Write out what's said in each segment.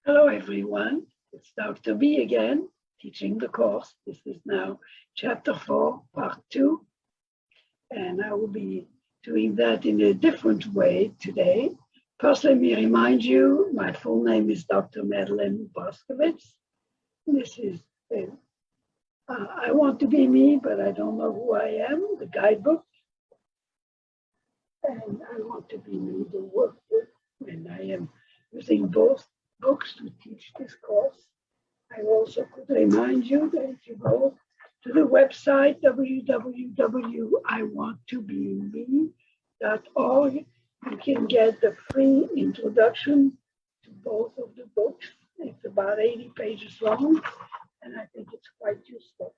Hello, everyone. It's Dr. B again, teaching the course. This is now Chapter 4, Part 2, and I will be doing that in a different way today. First, let me remind you, my full name is Dr. Madeleine Boskowitz. This is, I want to be me, but I don't know who I am, the guidebook. And I want to be me, the workbook, and I am using both books to teach this course. I also could remind you that if you go to the website www.iwanttobeme.org, you can get the free introduction to both of the books. It's about 80 pages long, and I think it's quite useful.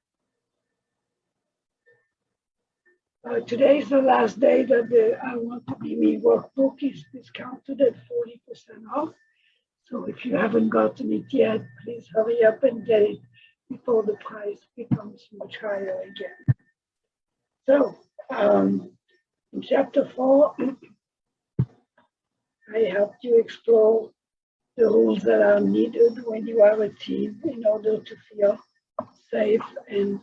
Today is the last day that the I Want to Be Me workbook is discounted at 40% off. So if you haven't gotten it yet, please hurry up and get it before the price becomes much higher again. So in Chapter 4, I helped you explore the rules that are needed when you are a team in order to feel safe and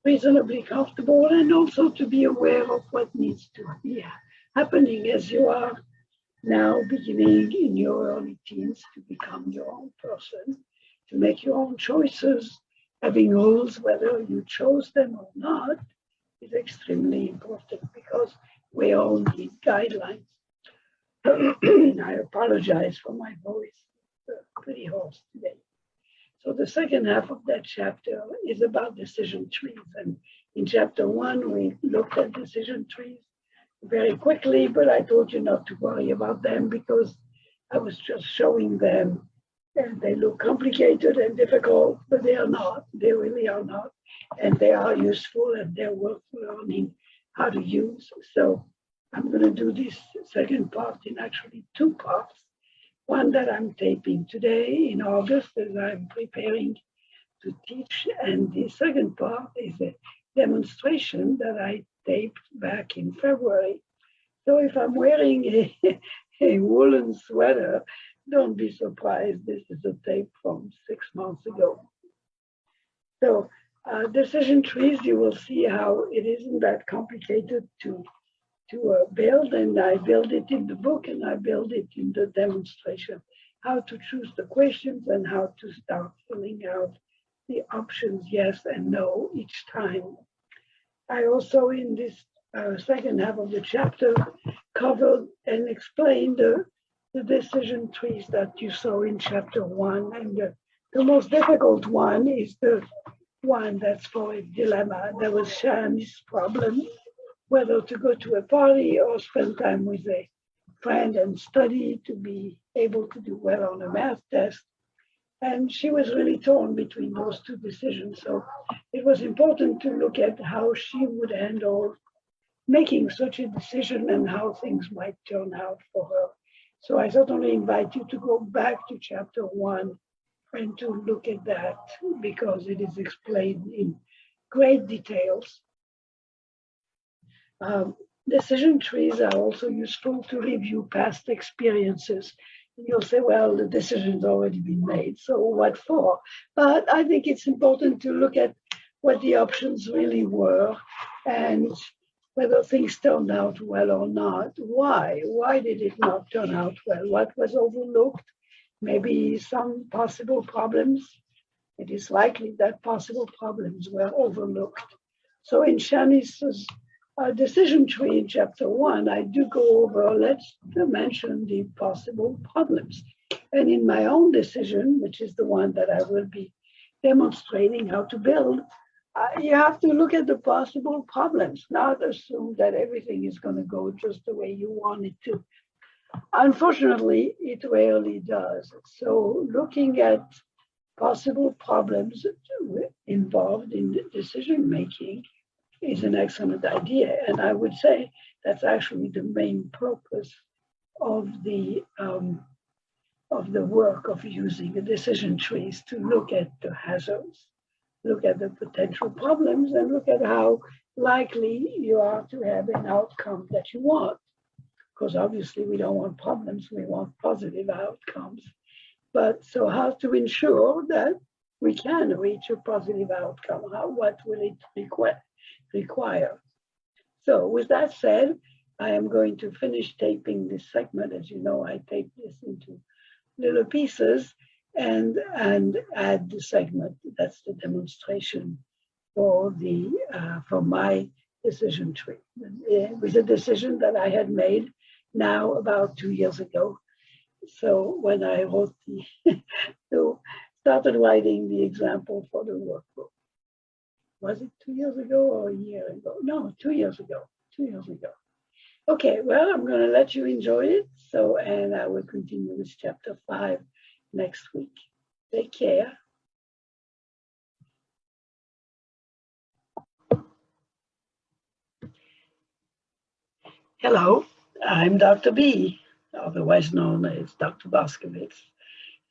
reasonably comfortable, and also to be aware of what needs to be happening as you are now beginning in your early teens to become your own person, to make your own choices. Having rules, whether you chose them or not, is extremely important because we all need guidelines. I apologize for my voice. It's pretty hoarse today. So the second half of that chapter is about decision trees. And in Chapter 1, we looked at decision trees very quickly, but I told you not to worry about them because I was just showing them, and they look complicated and difficult, but they are not. They really are not. And they are useful and they're worth learning how to use. So I'm going to do this second part in actually two parts. One that I'm taping today in August as I'm preparing to teach, and the second part is a demonstration that I taped back in February. So if I'm wearing a woolen sweater, don't be surprised. This is a tape from 6 months ago. So decision trees, you will see how it isn't that complicated to build, and I build it in the book and I build it in the demonstration, how to choose the questions and how to start filling out the options yes and no each time. I also, in this second half of the chapter, covered and explained the decision trees that you saw in Chapter 1. And the most difficult one is the one that's for a dilemma. There was Shani's problem, whether to go to a party or spend time with a friend and study to be able to do well on a math test. And she was really torn between those two decisions. So it was important to look at how she would handle making such a decision and how things might turn out for her. So I certainly invite you to go back to Chapter 1 and to look at that because it is explained in great details. Decision trees are also useful to review past experiences. You'll say, well, the decision's already been made, so what for? But I think it's important to look at what the options really were and whether things turned out well or not. Why? Why did it not turn out well? What was overlooked? Maybe some possible problems. It is likely that possible problems were overlooked. So in Shanice's decision tree in Chapter 1, I do go over, let's mention the possible problems. And in my own decision, which is the one that I will be demonstrating how to build, you have to look at the possible problems, not assume that everything is going to go just the way you want it to. Unfortunately, it rarely does. So looking at possible problems involved in decision making is an excellent idea. And I would say that's actually the main purpose of the work of using the decision trees, to look at the hazards, look at the potential problems, and look at how likely you are to have an outcome that you want. Because obviously we don't want problems, we want positive outcomes. But so how to ensure that we can reach a positive outcome? What will it require? So with that said, I am going to finish taping this segment. As you know, I tape this into little pieces and add the segment. That's the demonstration for my decision tree. It was a decision that I had made now about 2 years ago. So when I wrote started writing the example for the workbook. Was it 2 years ago or a year ago? No, 2 years ago. 2 years ago. Okay, well, I'm going to let you enjoy it. So, and I will continue with chapter 5 next week. Take care. Hello, I'm Dr. B, otherwise known as Dr. Boskowitz.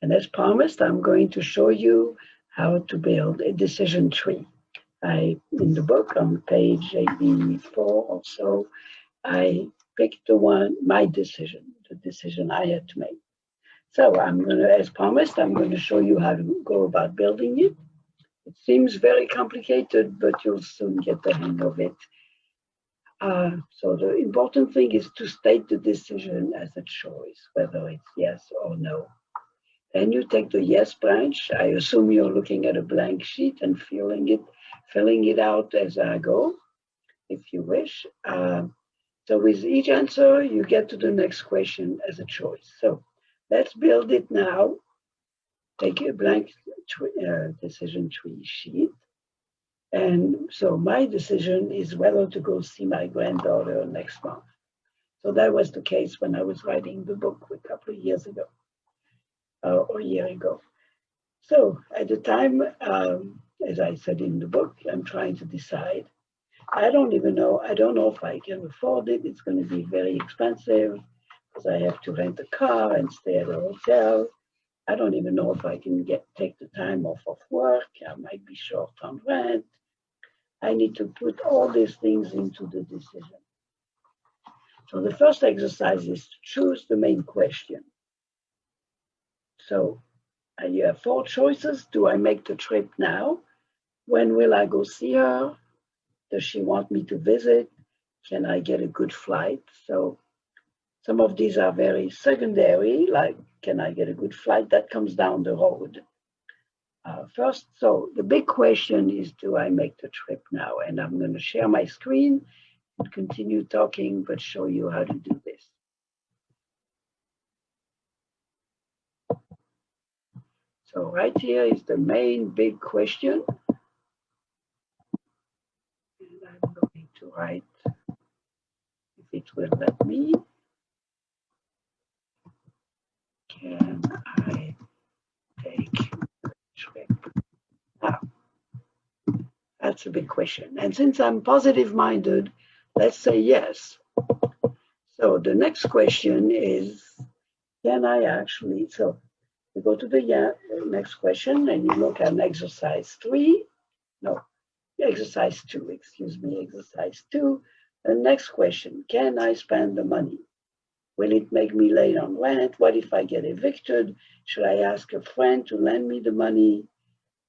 And as promised, I'm going to show you how to build a decision tree. In the book on page 84 or so, I picked my decision, the decision I had to make. So as promised, I'm going to show you how to go about building it. It seems very complicated, but you'll soon get the hang of it. So the important thing is to state the decision as a choice, whether it's yes or no. Then you take the yes branch. I assume you're looking at a blank sheet and filling it out as I go, if you wish. So with each answer, you get to the next question as a choice. So let's build it now. Take a blank decision tree sheet. And so my decision is whether to go see my granddaughter next month. So that was the case when I was writing the book a couple of years ago, or a year ago. So at the time, as I said in the book, I'm trying to decide. I don't know if I can afford it. It's going to be very expensive because I have to rent a car and stay at a hotel. I don't even know if I can take the time off of work. I might be short on rent. I need to put all these things into the decision. So the first exercise is to choose the main question. So you have 4 choices. Do I make the trip now? When will I go see her? Does she want me to visit? Can I get a good flight? So some of these are very secondary, like can I get a good flight? That comes down the road. First, so the big question is, do I make the trip now? And I'm going to share my screen and continue talking, but show you how to do this. So right here is the main big question. And I'm going to write, if it will let me, can I take the trip now? That's a big question. And since I'm positive-minded, let's say yes. So the next question is, can I actually, so you go to the next question and you look at exercise 2, exercise 2. The next question, can I spend the money? Will it make me late on rent? What if I get evicted? Should I ask a friend to lend me the money?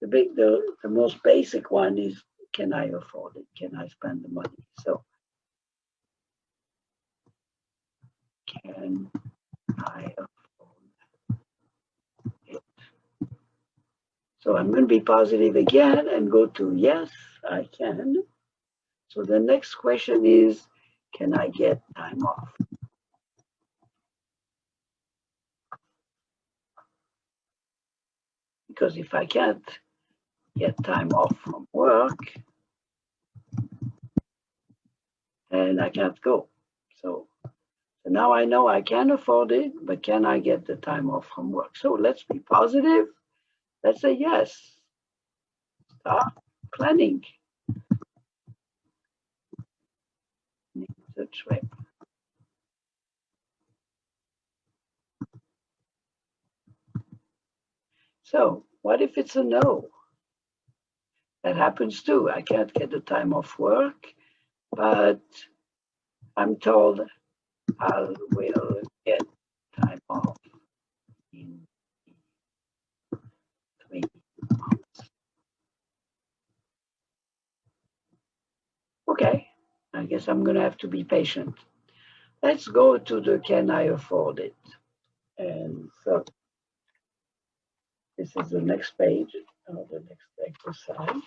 The most basic one is, can I afford it? Can I spend the money? So, can I afford it? So I'm going to be positive again and go to yes, I can. So the next question is, can I get time off? Because if I can't get time off from work, then I can't go. So now I know I can afford it, but can I get the time off from work? So let's be positive. Let's say yes. Start planning the trip. So what if it's a no? That happens too. I can't get the time off work, but I'm told I will get time off in Okay, I guess I'm going to have to be patient. Let's go to the can I afford it? And so this is the next page, or the next exercise.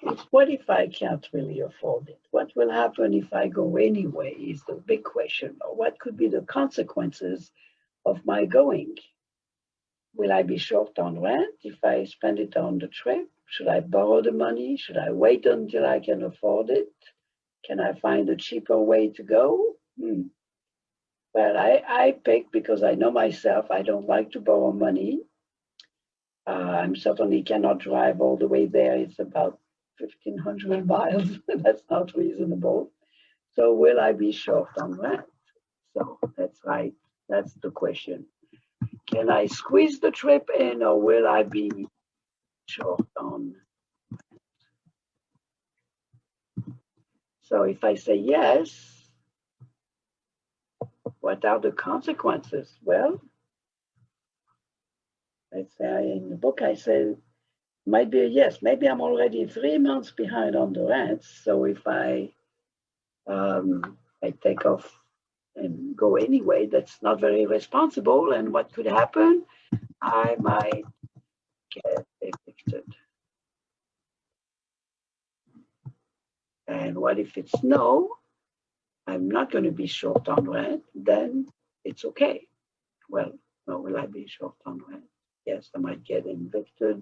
It's what if I can't really afford it? What will happen if I go anyway is the big question. Or what could be the consequences of my going? Will I be short on rent if I spend it on the trip? Should I borrow the money? Should I wait until I can afford it? Can I find a cheaper way to go? Well, I pick because I know myself. I don't like to borrow money. I certainly cannot drive all the way there. It's about 1,500 miles. That's not reasonable. So will I be short on rent? So that's right. That's the question. Can I squeeze the trip in or will I be short on? So if I say yes, what are the consequences? Well, let's say in the book I said, might be a yes. Maybe I'm already 3 months behind on the rent. So if I take off and go anyway, that's not very responsible. And what could happen? I might get evicted. And what if it's no? I'm not going to be short on rent. Then it's okay. Well, no, will I be short on rent? Yes, I might get evicted.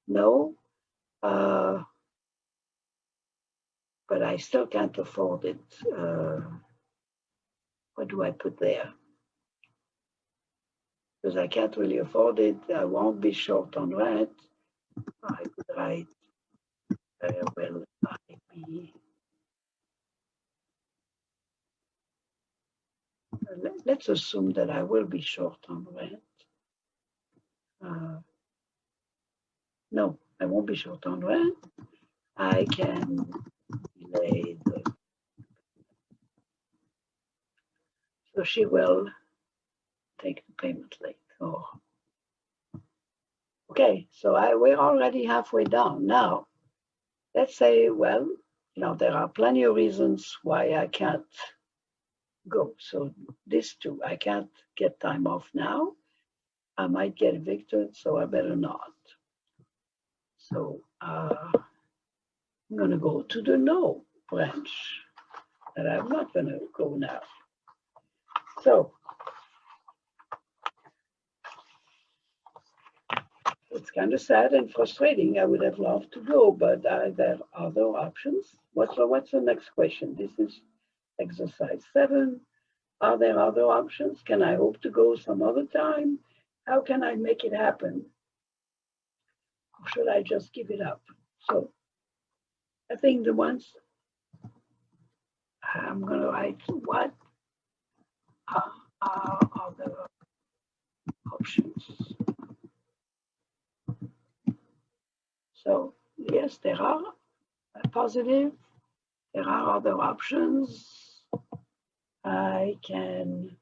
No. But I still can't afford it. What do I put there? Because I can't really afford it. I won't be short on rent. I could write, will I be? Let's assume that I will be short on rent. No, I won't be short on rent. I can delay the. So she will take the payment late. Oh. Okay, so we're already halfway down. Now, let's say, well, there are plenty of reasons why I can't go. So this too, I can't get time off now. I might get evicted, so I better not. So I'm going to go to the no branch, and I'm not going to go now. So it's kind of sad and frustrating. I would have loved to go, but are there other options? What's the next question? This is exercise 7. Are there other options? Can I hope to go some other time? How can I make it happen? Or should I just give it up? So I think the ones I'm going to write, what are other options? So yes, there are positive. There are other options. I can.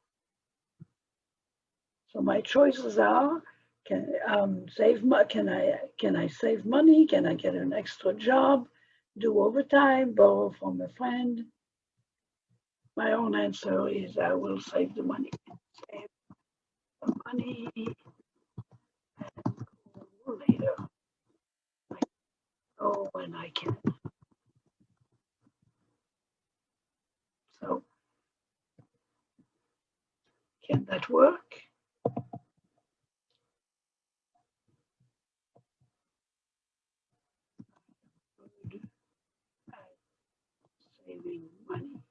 So my choices are: can save? Can I save money? Can I get an extra job? Do overtime? Borrow from a friend? My own answer is I will save the money. Save the money and go later. I go when I can. So can that work? Saving money.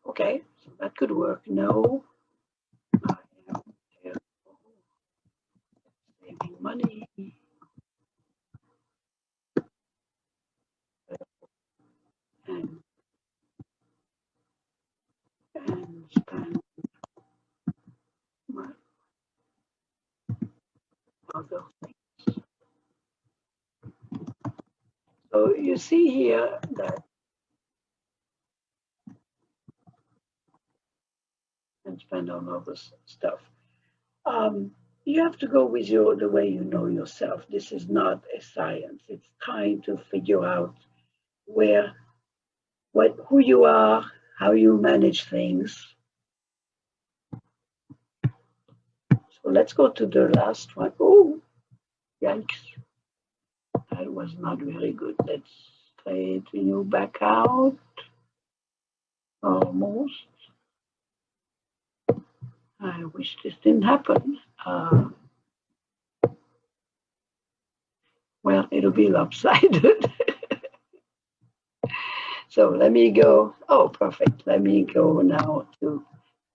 Okay, so that could work. No, I am saving money and spend my other things. So you see here that and spend on other stuff. you have to go with the way you know yourself. This is not a science. It's trying to figure out where, who you are, how you manage things. So let's go to the last one. Oh, yikes. That was not very good. Let's straighten you back out. Almost. I wish this didn't happen. Well, it'll be lopsided. So let me go. Oh, perfect. Let me go now to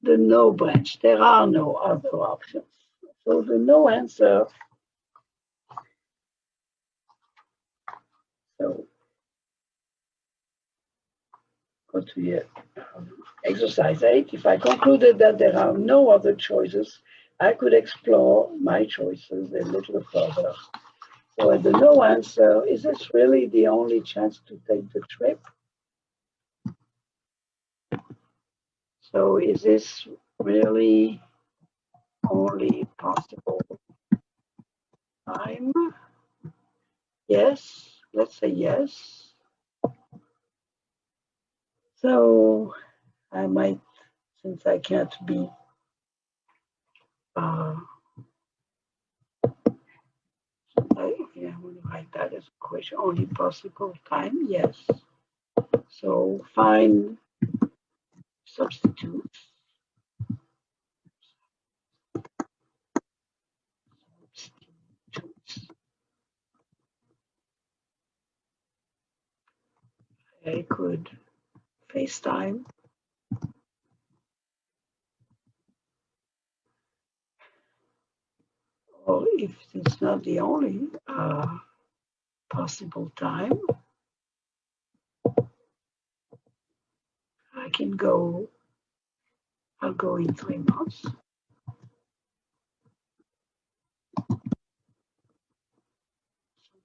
the no branch. There are no other options. So the no answer. So go to your exercise 8. If I concluded that there are no other choices, I could explore my choices a little further. So at the no answer, is this really the only chance to take the trip? So is this really only possible time? Yes, let's say yes. So I might, since I can't be, I want to write that as a question, only possible time, yes. So find substitutes. I could FaceTime, or if it's not the only possible time, I can go, I'll go in 3 months.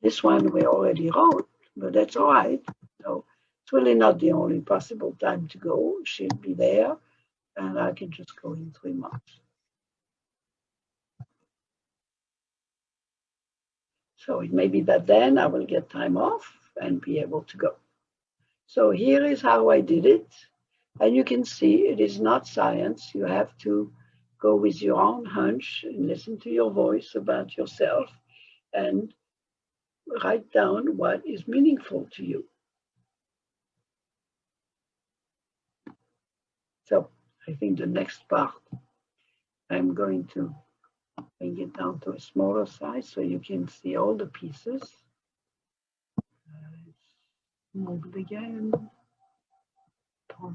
This one we already wrote, but that's all right. So it's really not the only possible time to go. She'll be there, and I can just go in 3 months. So it may be that then I will get time off and be able to go. So here is how I did it. And you can see it is not science. You have to go with your own hunch and listen to your voice about yourself and write down what is meaningful to you. So I think the next part, I'm going to bring it down to a smaller size so you can see all the pieces. Move it again.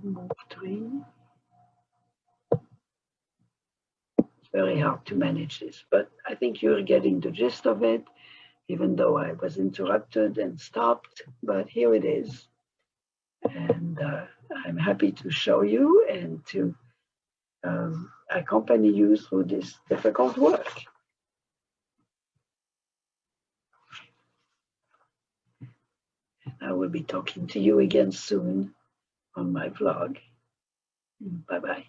Move 3. It's very hard to manage this, but I think you're getting the gist of it, even though I was interrupted and stopped, but here it is. And I'm happy to show you and to accompany you through this difficult work. I will be talking to you again soon on my vlog. Bye-bye.